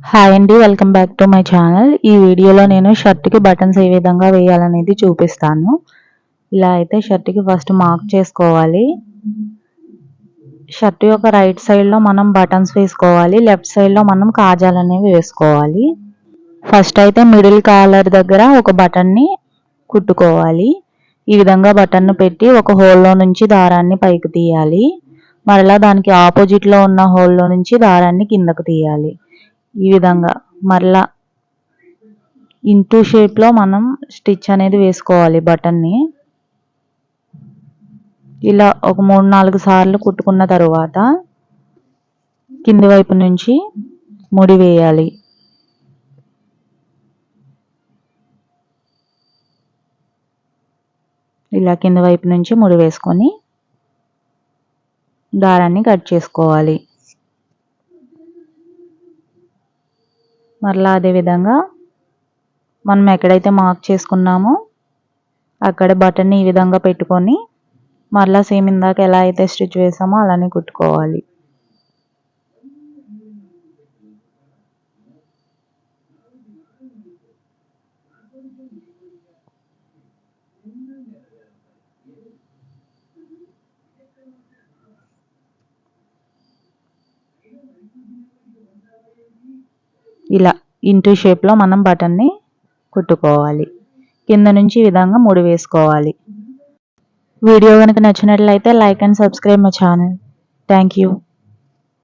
Hi అండి, welcome back to my channel. ఈ వీడియోలో నేను షర్ట్కి బటన్స్ ఏ విధంగా వేయాలనేది చూపిస్తాను. ఇలా అయితే షర్ట్కి ఫస్ట్ మార్క్ చేసుకోవాలి. షర్ట్ యొక్క రైట్ సైడ్లో మనం బటన్స్ వేసుకోవాలి, లెఫ్ట్ సైడ్లో మనం కాజాలు అనేవి వేసుకోవాలి. ఫస్ట్ అయితే మిడిల్ కాలర్ దగ్గర ఒక బటన్ని కుట్టుకోవాలి. ఈ విధంగా బటన్ను పెట్టి ఒక హోల్లో నుంచి దారాన్ని పైకి తీయాలి. మరలా దానికి ఆపోజిట్లో ఉన్న హోల్లో నుంచి దారాన్ని కిందకు తీయాలి. ఈ విధంగా మరలా ఇంటూ షేప్లో మనం స్టిచ్ అనేది వేసుకోవాలి బటన్ని. ఇలా ఒక 3-4 సార్లు కుట్టుకున్న తరువాత కింది వైపు నుంచి ముడి వేయాలి. ఇలా కింది వైపు నుంచి ముడి వేసుకొని దారాన్ని కట్ చేసుకోవాలి. మరలా అదేవిధంగా మనం ఎక్కడైతే మార్క్ చేసుకున్నామో అక్కడ బటన్ని ఈ విధంగా పెట్టుకొని మరలా సేమ్ ఇందాక ఎలా అయితే స్టిచ్ వేసామో అలానే కుట్టుకోవాలి. ఇలా ఇంటూ షేప్లో మనం బటన్ని కుట్టుకోవాలి. కింద నుంచి ఈ విధంగా ముడి వేసుకోవాలి. వీడియో కనుక నచ్చినట్లయితే like and subscribe my channel. Thank you.